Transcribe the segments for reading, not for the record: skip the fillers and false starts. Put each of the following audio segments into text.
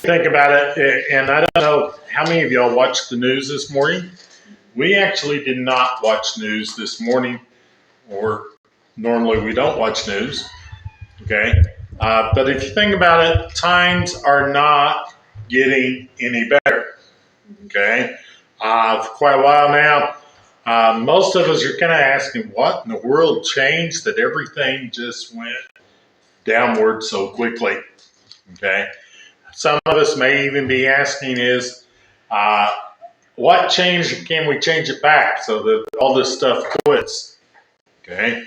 think about it, and I don't know how many of y'all watched the news this morning. We actually did not watch news this morning, or normally we don't watch news. Okay, but if you think about it, times are not getting any better. Okay, for quite a while now, most of us are kind of asking, what in the world changed that everything just went downward so quickly? Okay. Some of us may even be asking is, what changed? Can we change it back so that all this stuff quits? Okay.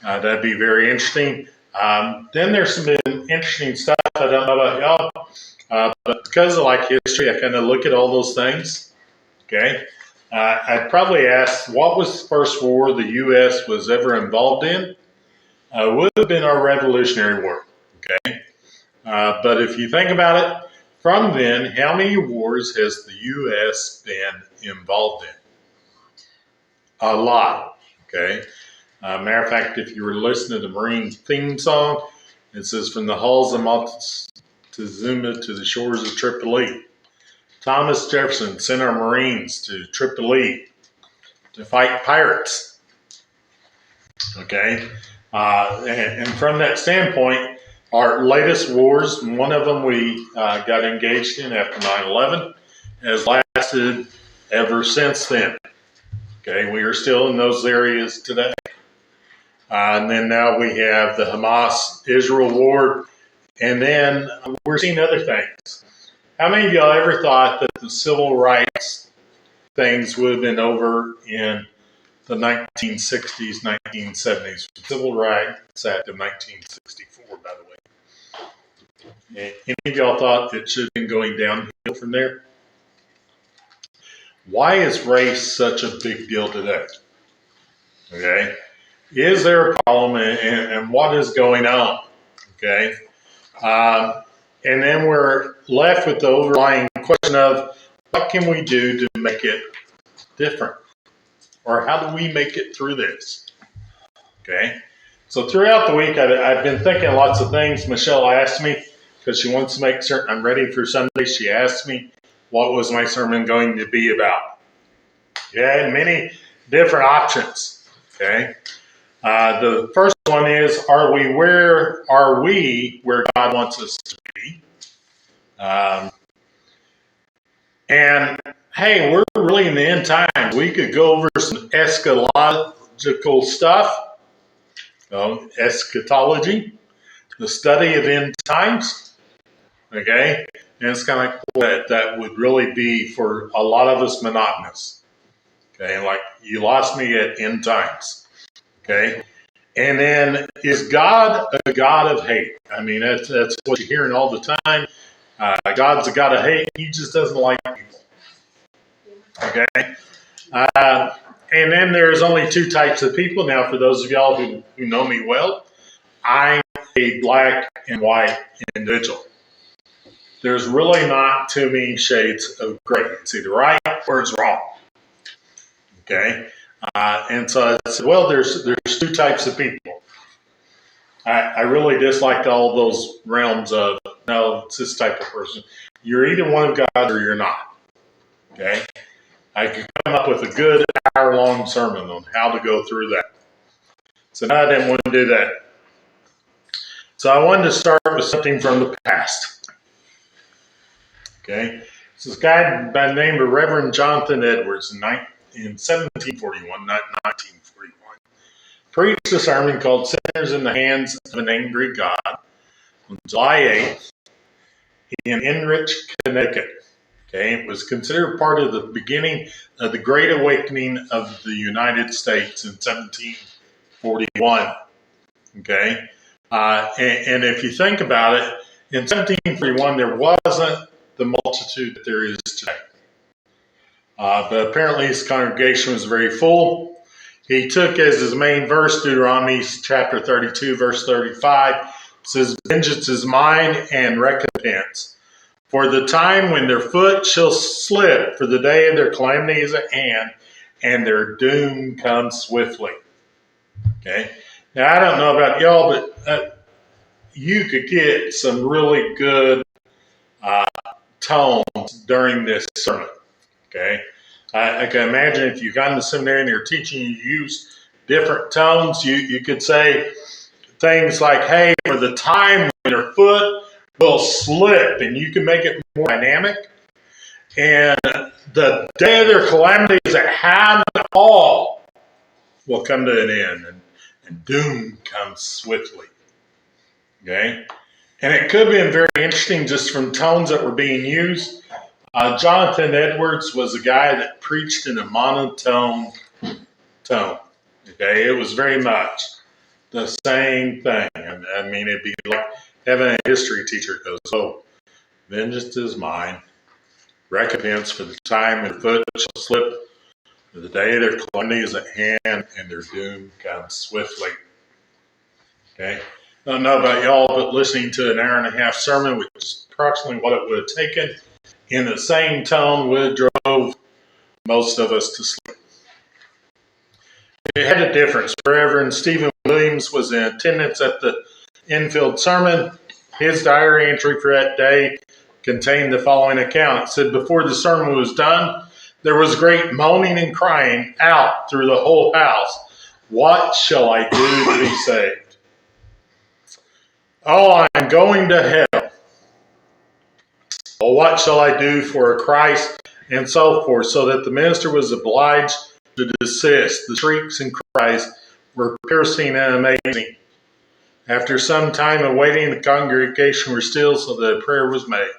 That'd be very interesting. Then there's some interesting stuff. I don't know about y'all, but because of like history, I kind of look at all those things. Okay. I'd probably ask, what was the first war the U.S. was ever involved in? Would have been our Revolutionary War. Okay. But if you think about it, from then, how many wars has the U.S. been involved in? A lot. Okay. Matter of fact, if you were listening to the Marine theme song, it says, "From the halls of Montezuma to the shores of Tripoli, Thomas Jefferson sent our Marines to Tripoli to fight pirates." Okay. And from that standpoint, our latest wars, one of them we got engaged in after 9/11, has lasted ever since then. Okay, we are still in those areas today. And then now we have the Hamas-Israel war, and then we're seeing other things. How many of y'all ever thought that the civil rights things would have been over in the 1960s, 1970s? Civil Rights Act of 1964, by the way. Any of y'all thought it should have been going downhill from there? Why is race such a big deal today? Okay. Is there a problem, and what is going on? Okay. And then we're left with the overlying question of, what can we do to make it different? Or how do we make it through this? Okay. So throughout the week, I've been thinking lots of things. Michelle asked me, because she wants to make certain I'm ready for Sunday, she asked me, what was my sermon going to be about? Yeah, and many different options. Okay. The first one is, are we where God wants us to be? And hey, we're really in the end times. We could go over some eschatological stuff. Eschatology, the study of end times. Okay, and it's kind of like that would really be for a lot of us monotonous. Okay, like you lost me at end times. Okay, and then is God a God of hate? I mean, that's what you're hearing all the time. God's a God of hate. He just doesn't like people. Okay, and then there's only two types of people. Now, for those of y'all who know me well, I'm a black and white individual. There's really not too many shades of gray. It's either right or it's wrong. Okay, and so I said, well, there's two types of people. I really dislike all those realms of, no, it's this type of person. You're either one of God or you're not. Okay, I could come up with a good hour-long sermon on how to go through that. So now I didn't want to do that. So I wanted to start with something from the past. Okay, so this guy by the name of Reverend Jonathan Edwards in 1741, not 1941, preached a sermon called "Sinners in the Hands of an Angry God" on July 8th in Enrich, Connecticut. Okay, it was considered part of the beginning of the Great Awakening of the United States in 1741. Okay, and if you think about it, in 1741 there wasn't the multitude that there is today. But apparently his congregation was very full. He took as his main verse Deuteronomy chapter 32, verse 35. It says, "Vengeance is mine and recompense. For the time when their foot shall slip, for the day of their calamity is at hand, and their doom comes swiftly." Okay. Now, I don't know about y'all, but you could get some really good tones during this sermon. Okay, I can imagine if you got in the seminary and they're teaching you to use different tones, you could say things like, hey, for the time when your foot will slip, and you can make it more dynamic. And the day of their calamity is at hand, all will come to an end, and doom comes swiftly. Okay? And it could have been very interesting just from tones that were being used. Jonathan Edwards was a guy that preached in a monotone tone. Okay? It was very much the same thing. I mean, it'd be like having a history teacher goes, oh, vengeance is mine. Recompense for the time when the foot shall slip. For the day of their calamity is at hand, and their doom comes swiftly. Okay? I don't know about y'all, but listening to an hour and a half sermon, which is approximately what it would have taken, in the same tone would have drove most of us to sleep. It had a difference. Reverend Stephen Williams was in attendance at the Enfield sermon. His diary entry for that day contained the following account. It said, before the sermon was done, there was great moaning and crying out through the whole house. What shall I do to be saved? Oh, I'm going to hell. Oh, what shall I do for Christ? And so forth, so that the minister was obliged to desist. The shrieks and cries were piercing and amazing. After some time of waiting, the congregation were still, so that a prayer was made.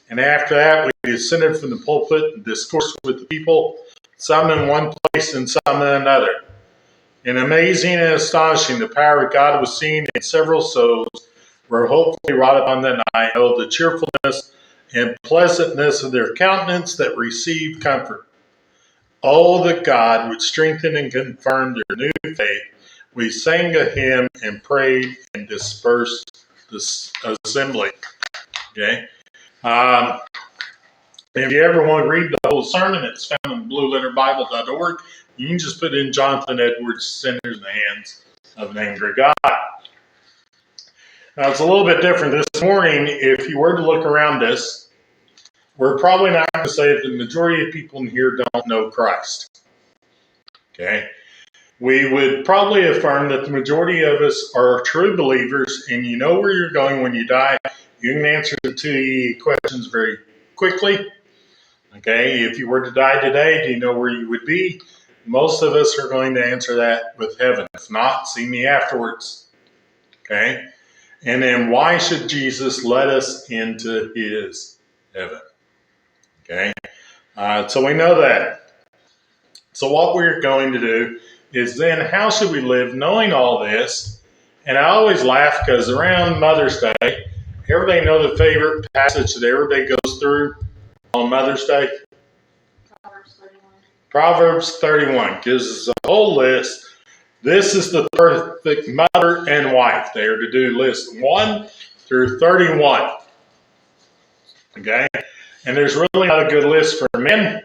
And after that, we descended from the pulpit and discoursed with the people, some in one place and some in another. And amazing and astonishing, the power of God was seen, and several souls were hopefully wrought upon the night. Oh, the cheerfulness and pleasantness of their countenance that received comfort. Oh, that God would strengthen and confirm their new faith. We sang a hymn and prayed and dispersed the assembly. Okay? If you ever want to read the whole sermon, it's found on blueletterbible.org. You can just put in Jonathan Edwards, Sinners in the Hands of an Angry God. Now, it's a little bit different this morning. If you were to look around us, we're probably not going to say that the majority of people in here don't know Christ. Okay? We would probably affirm that the majority of us are true believers, and you know where you're going when you die. You can answer the two questions very quickly. Okay, if you were to die today, do you know where you would be? Most of us are going to answer that with heaven. If not, see me afterwards. Okay, and then why should Jesus let us into his heaven? Okay, so we know that. So what we're going to do is then how should we live knowing all this? And I always laugh because around Mother's Day, everybody know the favorite passage that everybody goes through on Mother's Day? Proverbs 31 gives us a whole list. This is the perfect mother and wife. They are to do list 1 through 31. Okay? And there's really not a good list for men.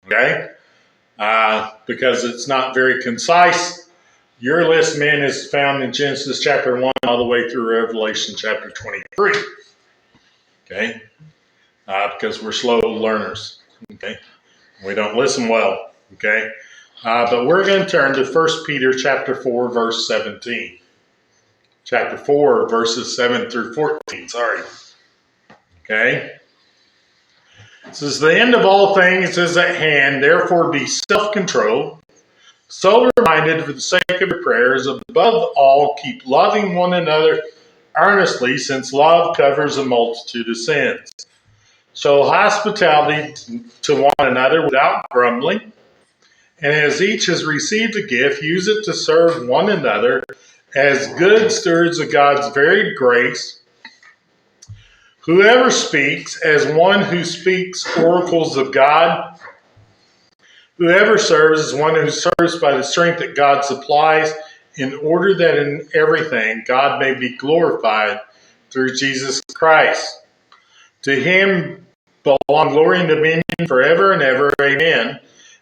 Okay? Because it's not very concise. Your list, men, is found in Genesis chapter 1 all the way through Revelation chapter 23. Okay? Because we're slow learners. Okay? We don't listen well. Okay? But we're going to turn to 1 Peter chapter 4, verse 17. Chapter 4, verses 7 through 14. Sorry. Okay? It says, the end of all things is at hand. Therefore be self-controlled, sober-minded for the sake of your prayers. Above all, keep loving one another earnestly, since love covers a multitude of sins. Show hospitality to one another without grumbling. And as each has received a gift, use it to serve one another as good stewards of God's varied grace. Whoever speaks, as one who speaks oracles of God. Whoever serves, as one who serves by the strength that God supplies, in order that in everything God may be glorified through Jesus Christ. To him belong glory and dominion forever and ever. Amen.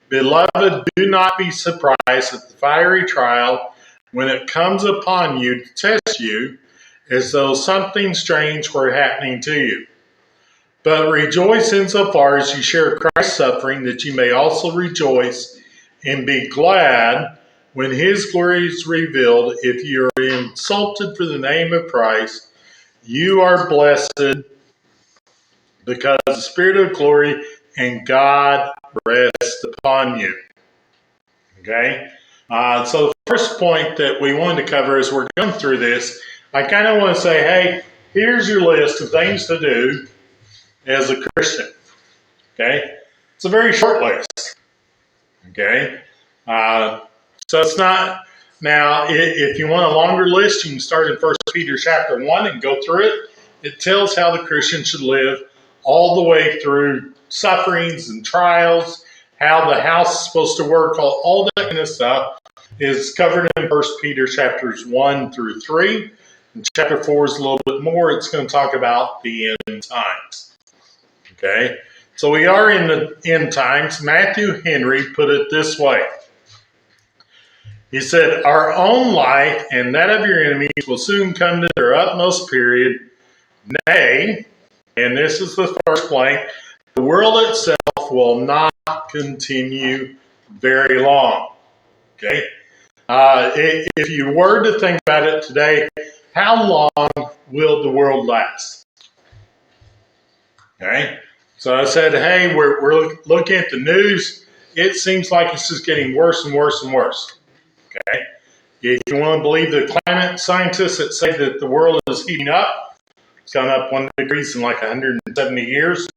Beloved, do not be surprised at the fiery trial when it comes upon you to test you, as though something strange were happening to you. But rejoice insofar as you share Christ's suffering, that you may also rejoice and be glad when his glory is revealed. If you are insulted for the name of Christ, you are blessed, because the Spirit of glory and God rests upon you. Okay? So the first point that we wanted to cover as we're going through this, I kind of want to say, hey, here's your list of things to do as a Christian. Okay? It's a very short list. Okay? So it's not, now if you want a longer list, you can start in 1 Peter chapter 1 and go through it. It tells how the Christian should live all the way through sufferings and trials, how the house is supposed to work, all that kind of stuff is covered in 1 Peter chapters 1 through 3. And chapter 4 is a little bit more. It's going to talk about the end times. Okay? So we are in the end times. Matthew Henry put it this way. He said, our own life and that of your enemies will soon come to their utmost period. Nay, and this is the first blank, the world itself will not continue very long. Okay? If you were to think about it today, how long will the world last? Okay? So I said, hey, we're looking at the news. It seems like it's just getting worse and worse and worse. Okay? If you want to believe the climate scientists that say that the world is heating up, it's gone up 1 degree in like 170 years,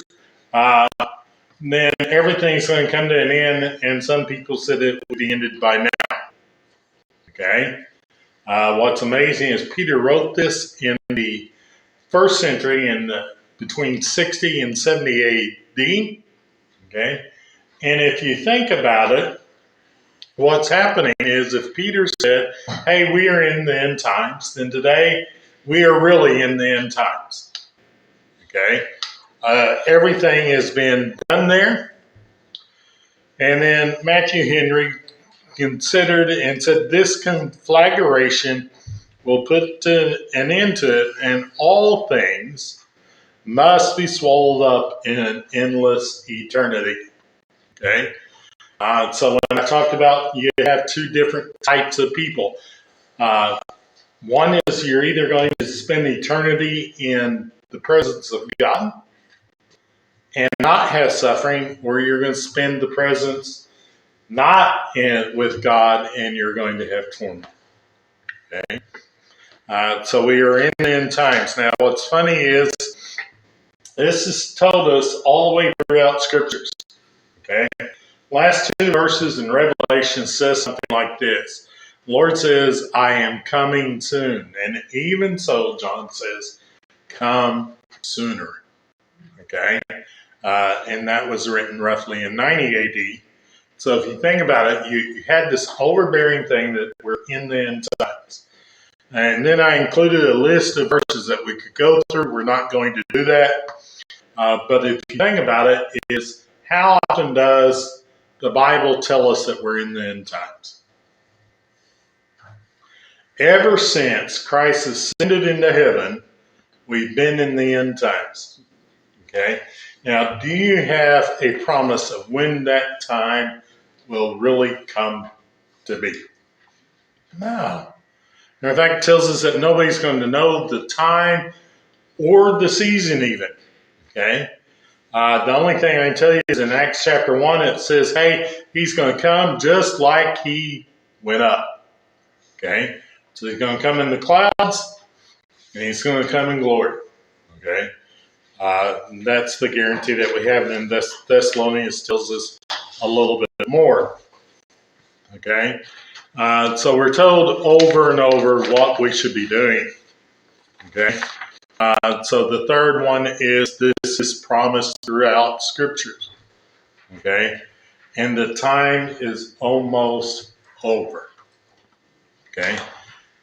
then everything's going to come to an end, and some people said it would be ended by now. Okay? What's amazing is Peter wrote this in the first century between 60 and 70 AD. Okay? And if you think about it, what's happening is if Peter said, hey, we are in the end times, then today we are really in the end times. Okay? Everything has been done there. And then Matthew Henry considered and said this conflagration will put an end to it, and all things must be swallowed up in an endless eternity. Okay? So when I talked about you have two different types of people. One is you're either going to spend eternity in the presence of God and not have suffering, or you're going to spend the presence not with God and you're going to have torment. Okay? So we are in the end times. Now what's funny is this is told us all the way throughout scriptures. Okay? Last two verses in Revelation says something like this. The Lord says, I am coming soon. And even so, John says, come sooner. Okay? And that was written roughly in 90 AD. So if you think about it, you had this overbearing thing that we're in the end times. And then I included a list of verses that we could go through. We're not going to do that. But if you think about it, is how often does the Bible tell us that we're in the end times? Ever since Christ ascended into heaven, we've been in the end times. Okay? Now, do you have a promise of when that time will really come to be? No. And in fact, it tells us that nobody's going to know the time or the season even. Okay? The only thing I can tell you is in Acts chapter 1, it says, hey, he's going to come just like he went up. Okay? So he's going to come in the clouds, and he's going to come in glory. Okay? That's the guarantee that we have. And then Thessalonians tells us a little bit more. Okay? So we're told over and over what we should be doing. Okay? So the third one is this is promised throughout scriptures. Okay? And the time is almost over. Okay?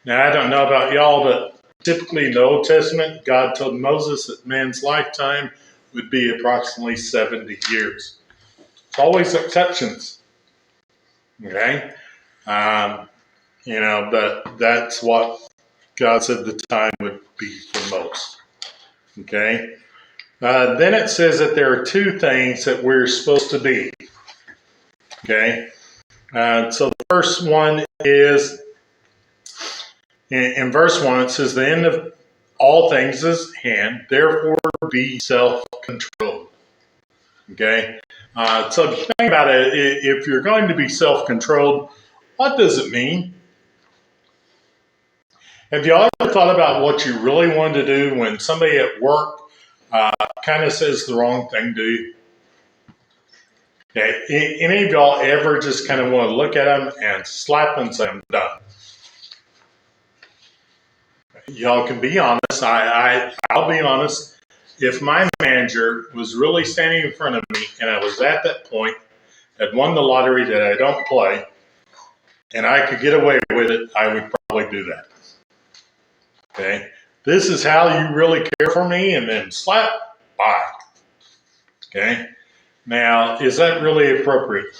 Now, I don't know about y'all, but typically in the Old Testament, God told Moses that man's lifetime would be approximately 70 years. It's always exceptions. Okay? But that's what God said the time would be for most. Okay? Then it says that there are two things that we're supposed to be. Okay. So the first one is in verse 1, it says, the end of all things is hand, therefore be self-controlled. Okay. So if you think about it, if you're going to be self-controlled, what does it mean? Have you ever thought about what you really want to do when somebody at work kind of says the wrong thing to you? Okay. Any of y'all ever just kind of want to look at them and slap and say, I'm done? Y'all can be honest. I'll be honest. If my manager was really standing in front of me and I was at that point, had won the lottery that I don't play, and I could get away with it, I would probably do that. Okay? This is how you really care for me, and then slap, bye. Okay? Now, is that really appropriate?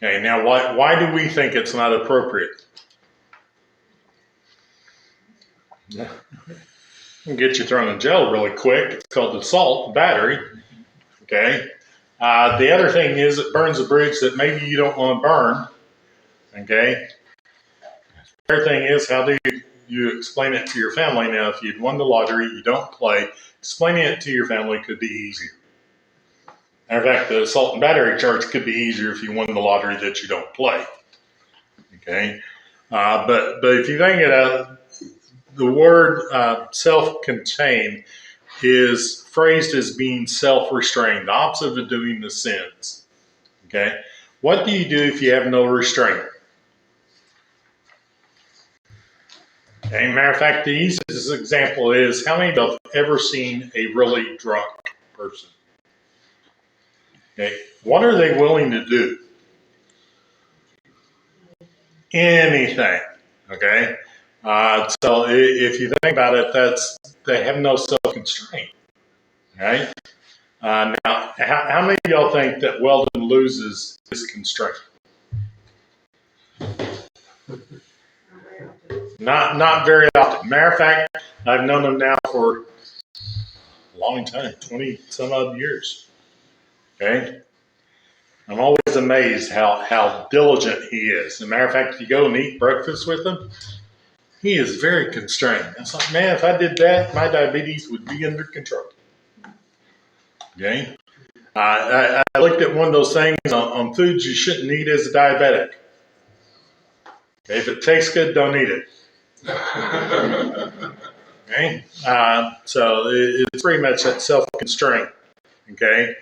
Okay, now why do we think it's not appropriate? Yeah. Can get you thrown in jail really quick. It's called assault, battery. Okay. The other thing is it burns a bridge that maybe you don't want to burn. Okay. The other thing is, how do you explain it to your family? Now, if you'd won the lottery, you don't play, explaining it to your family could be easier. Matter of fact, the assault and battery charge could be easier if you won the lottery that you don't play. Okay. But if you think it out, the word self-contained is phrased as being self-restrained, the opposite of doing the sins. Okay? What do you do if you have no restraint? Okay, matter of fact, the easiest example is, how many of you have ever seen a really drunk person? Okay, what are they willing to do? Anything. Okay? So if you think about it, they have no self-constraint. Right? Now, how many of y'all think that Weldon loses his constraint? Not very often. Matter of fact, I've known him now for a long time, 20 some odd years. Okay? I'm always amazed how diligent he is. As a matter of fact, if you go and eat breakfast with him, he is very constrained. It's like, man, if I did that, my diabetes would be under control. Okay? I looked at one of those things on foods you shouldn't eat as a diabetic. Okay? If it tastes good, don't eat it. Okay? So it's pretty much that self-constraint. Okay?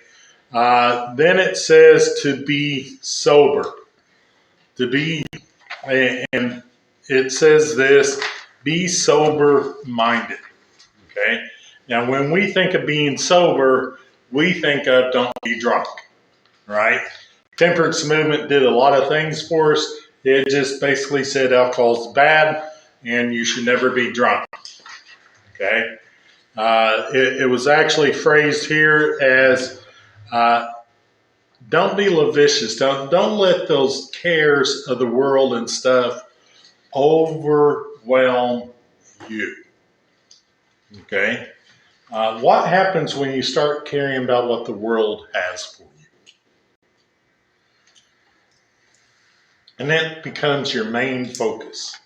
Then it says to be sober. To be, and it says this, be sober-minded. Okay? Now, when we think of being sober, we think of don't be drunk, right? Temperance movement did a lot of things for us. It just basically said alcohol's bad and you should never be drunk. Okay? It was actually phrased here as don't be lascivious. Don't let those cares of the world and stuff overwhelm you. Okay? What happens when you start caring about what the world has for you? And that becomes your main focus.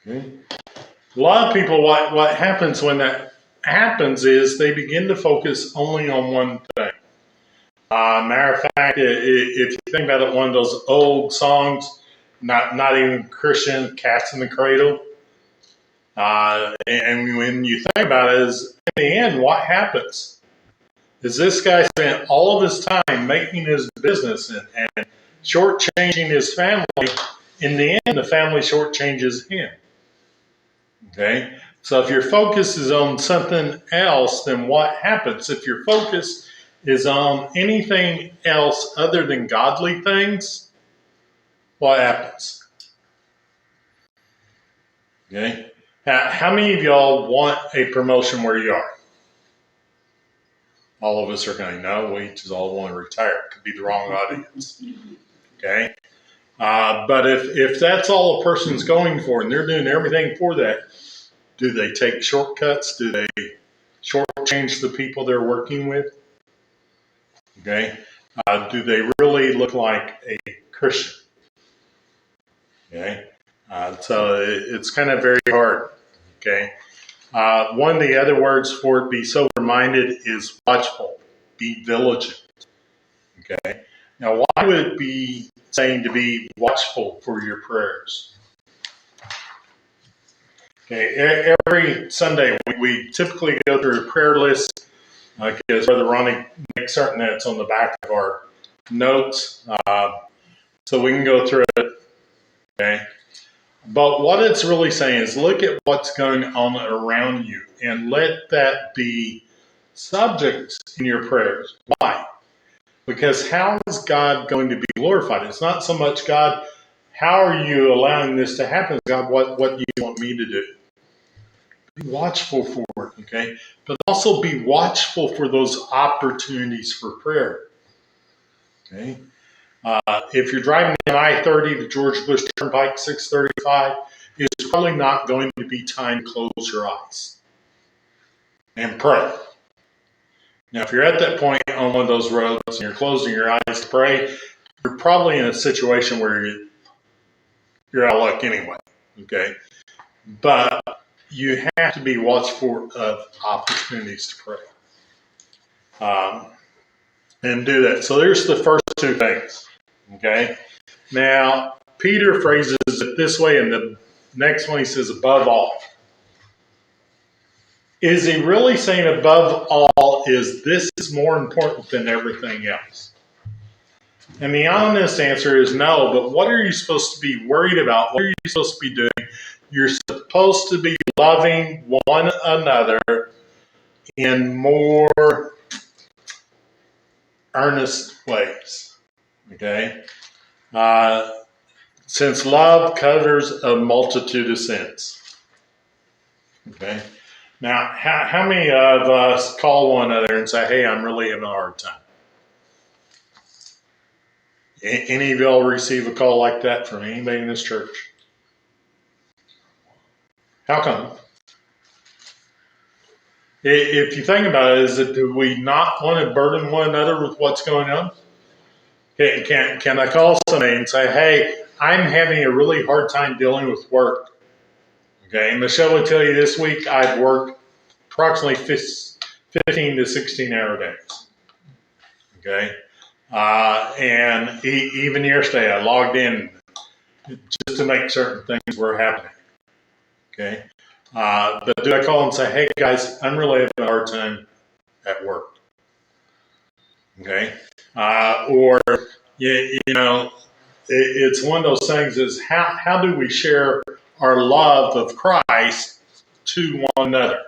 Okay? A lot of people, what happens when that happens is they begin to focus only on one thing. Matter of fact, if you think about it, one of those old songs, not even Christian, Cats in the Cradle. And when you think about it, is in the end, what happens? Is this guy spent all of his time making his business and shortchanging his family. In the end, the family shortchanges him. Okay? So if your focus is on something else, then what happens? If your focus is on anything else other than godly things, what happens? Okay? How many of y'all want a promotion where you are? All of us are going, no, we just all want to retire. It could be the wrong audience. Okay? But if that's all a person's going for and they're doing everything for that, Do they take shortcuts? Do they shortchange the people they're working with? Okay. Do they really look like a Christian? Okay. So it's kind of very hard. Okay. One of the other words for it, be sober-minded, is watchful. Be vigilant. Okay. Now, why would it be saying to be watchful for your prayers? Okay. Every Sunday, we typically go through a prayer list, because Brother Ronnie makes certain that it's on the back of our notes, so we can go through it. Okay. But what it's really saying is look at what's going on around you and let that be subject in your prayers. Why? Because how is God going to be glorified? It's not so much, God, how are you allowing this to happen? God, what do you want me to do? Be watchful for it, okay? But also be watchful for those opportunities for prayer, okay? If you're driving down I-30 to George Bush Turnpike 635, it's probably not going to be time to close your eyes and pray. Now, if you're at that point on one of those roads and you're closing your eyes to pray, you're probably in a situation where you're out of luck anyway, okay? But you have to be watchful of opportunities to pray, and do that. So there's the first two things, okay? Now, Peter phrases it this way, and the next one he says, above all. Is he really saying above all is this is more important than everything else? And the honest answer is no, but what are you supposed to be worried about? What are you supposed to be doing? You're supposed to be loving one another in more earnest ways, okay? Since love covers a multitude of sins, okay? Now, how many of us call one another and say, hey, I'm really having a hard time? Any of y'all receive a call like that from anybody in this church? How come? If you think about it, is it do we not want to burden one another with what's going on? Can I call somebody and say, hey, I'm having a really hard time dealing with work? Okay, Michelle would tell you this week I've worked approximately 15 to 16 hour days. Okay, and even yesterday I logged in just to make certain things were happening. Okay, but do I call and say, hey guys, I'm really having a hard time at work? Okay, or it's one of those things is how do we share our love of Christ to one another?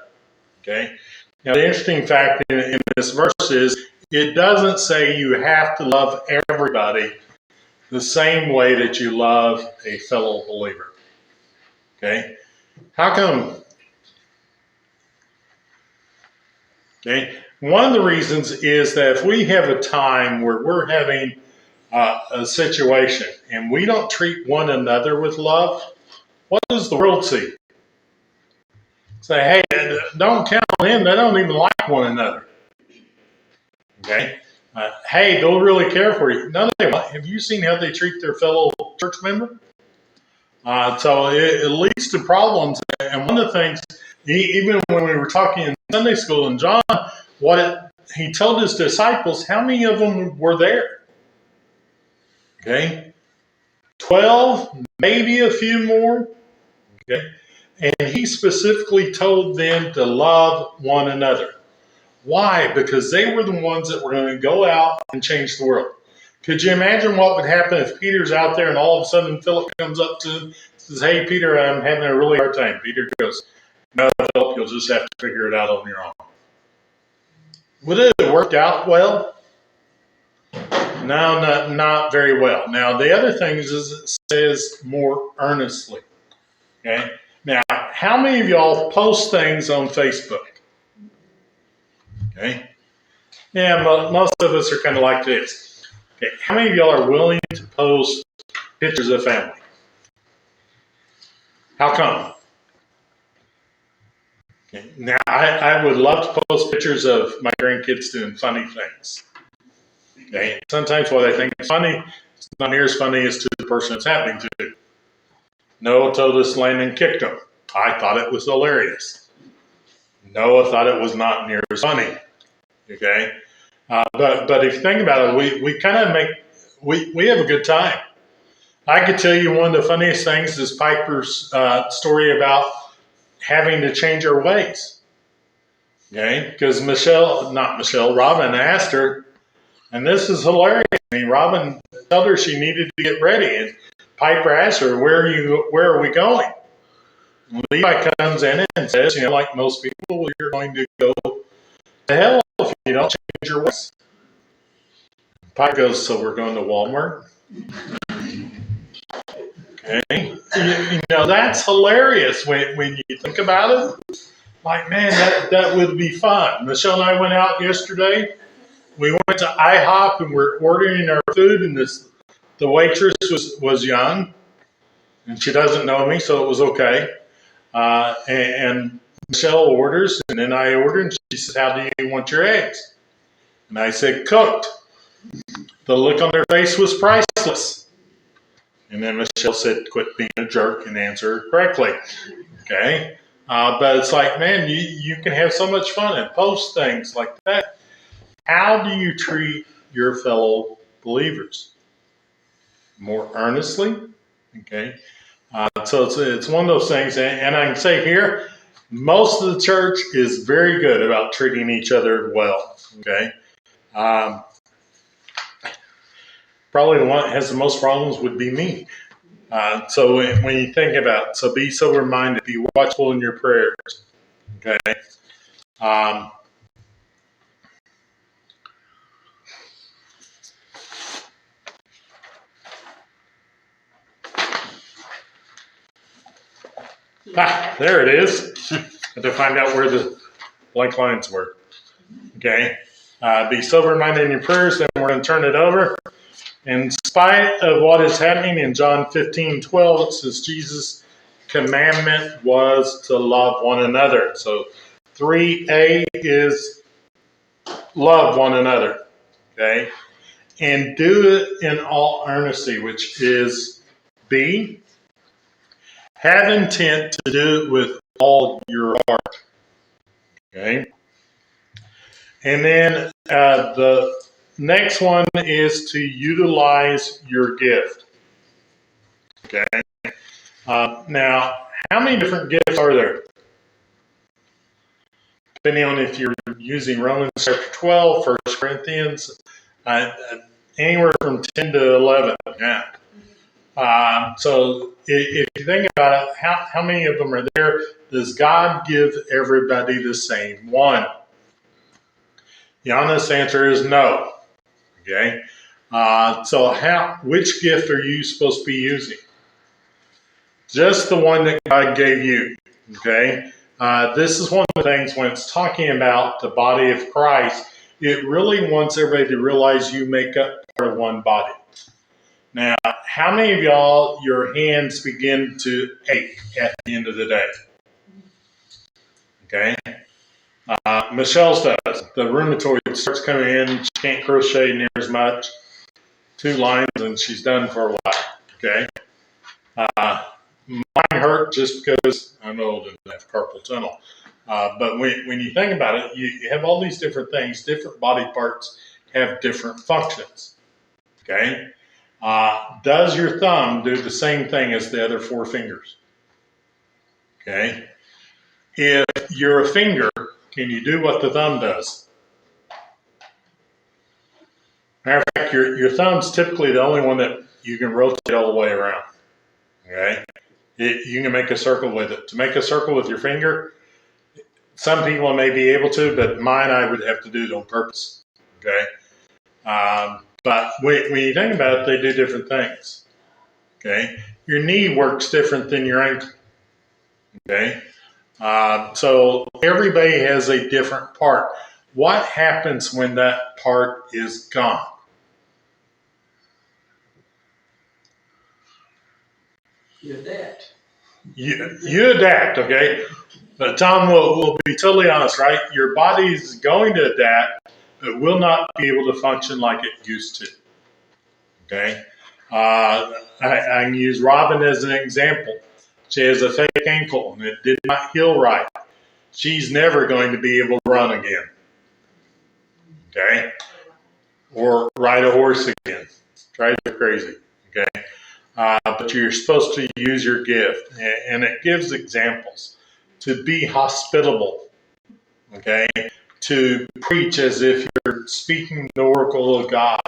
Okay. Now, the interesting fact in this verse is it doesn't say you have to love everybody the same way that you love a fellow believer. Okay. How come? Okay. One of the reasons is that if we have a time where we're having a situation and we don't treat one another with love, what does the world see? Say, hey, don't count on them. They don't even like one another. Okay? Hey, they'll really care for you. No, they won't. Have you seen how they treat their fellow church member? So it leads to problems. And one of the things, even when we were talking in Sunday school, and John, he told his disciples, how many of them were there? Okay? 12, maybe a few more. Okay? And he specifically told them to love one another. Why? Because they were the ones that were going to go out and change the world. Could you imagine what would happen if Peter's out there and all of a sudden Philip comes up to him and says, hey, Peter, I'm having a really hard time. Peter goes, no, Philip, you'll just have to figure it out on your own. Would it have worked out well? No, not very well. Now, the other thing is it says more earnestly. Okay. Now, how many of y'all post things on Facebook? Okay. Yeah, most of us are kind of like this. Okay. How many of y'all are willing to post pictures of family? How come? Okay. Now, I would love to post pictures of my grandkids doing funny things. Okay. Sometimes what I think is funny is not near as funny as to the person it's happening to. Noah told us Landon kicked him. I thought it was hilarious. Noah thought it was not near as funny. Okay. But if you think about it, we kind of we have a good time. I could tell you one of the funniest things is Piper's story about having to change her ways. Okay, because Robin asked her, and this is hilarious. I mean, Robin told her she needed to get ready, and Piper asked her, "Where are we going?" Levi comes in and says, like most people, you're going to go to hell if you don't change your ways. Piper goes, "So we're going to Walmart?" Okay, that's hilarious when you think about it. Like, man, that would be fun. Michelle and I went out yesterday. We went to IHOP and we're ordering our food, and the waitress was young, and she doesn't know me, so it was okay. And Michelle orders, and then I order, and she says, "How do you want your eggs?" And I said, "Cooked." The look on their face was priceless. And then Michelle said, "Quit being a jerk and answer correctly." Okay. But it's like, man, you can have so much fun and post things like that. How do you treat your fellow believers? More earnestly? Okay. So it's one of those things. And I can say here, most of the church is very good about treating each other well. Okay. Um, Probably the one that has the most problems would be me. So when you think about it, so be sober minded, be watchful in your prayers. Okay. Um, there it is. I had to find out where the blank lines were. Okay. Be sober minded in your prayers, then we're going to turn it over. In spite of what is happening in John 15:12, it says Jesus' commandment was to love one another. So 3A is love one another. Okay. And do it in all earnesty, which is B, have intent to do it with all your heart. Okay. And then the next one is to utilize your gift. Okay. Now, how many different gifts are there? Depending on if you're using Romans chapter 12, 1 Corinthians, anywhere from 10 to 11. Yeah. So if you think about it, how many of them are there? Does God give everybody the same one? The honest answer is no. Okay. So which gift are you supposed to be using? Just the one that God gave you. Okay. This is one of the things when it's talking about the body of Christ, it really wants everybody to realize you make up part of one body. Now, how many of y'all, your hands begin to ache at the end of the day? Okay. Michelle's does. The rheumatoid starts coming in. She can't crochet near as much. 2 lines and she's done for a while. Okay. Mine hurt just because I'm old and have carpal tunnel. But when you think about it, you have all these different things. Different body parts have different functions. Okay. Does your thumb do the same thing as the other 4 fingers? Okay. If you're a finger, can you do what the thumb does? Matter of fact, your thumb's typically the only one that you can rotate all the way around. Okay. You can make a circle with it. To make a circle with your finger, some people may be able to, but mine I would have to do it on purpose. Okay. But when you think about it, they do different things. Okay. Your knee works different than your ankle. Okay. So everybody has a different part. What happens when that part is gone? You adapt. You adapt, okay? But Tom will be totally honest, right? Your body is going to adapt, but will not be able to function like it used to. Okay? I can use Robin as an example. She has a fake ankle and it did not heal right. She's never going to be able to run again. Okay? Or ride a horse again. Drives her crazy. Okay? But you're supposed to use your gift. And it gives examples. To be hospitable. Okay? To preach as if you're speaking the oracle of God.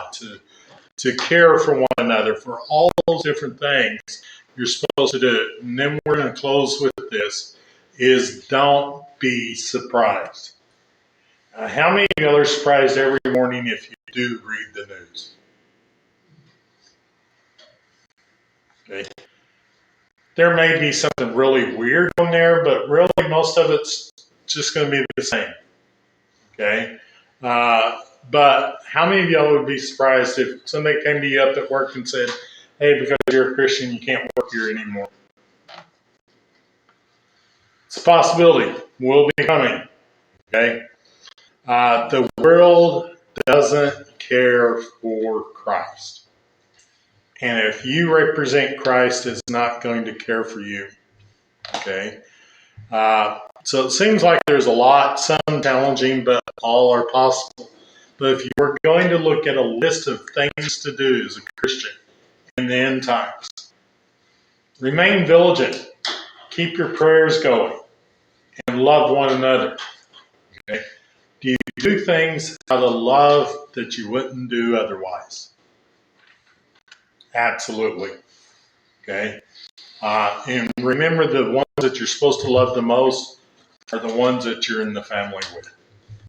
To care for one another, for all those different things you're supposed to do. And then we're going to close with this, is don't be surprised. How many of you are surprised every morning if you do read the news? Okay. There may be something really weird on there, but really most of it's just going to be the same. Okay. But how many of y'all would be surprised if somebody came to you up at work and said, hey, because you're a Christian, you can't work here anymore? It's a possibility. Will be coming. Okay? The world doesn't care for Christ. And if you represent Christ, it's not going to care for you. Okay? So it seems like there's a lot, some challenging, but all are possible. But if you were going to look at a list of things to do as a Christian in the end times, remain vigilant, keep your prayers going, and love one another. Okay? Do you do things out of love that you wouldn't do otherwise? Absolutely. Okay? And remember, the ones that you're supposed to love the most are the ones that you're in the family with.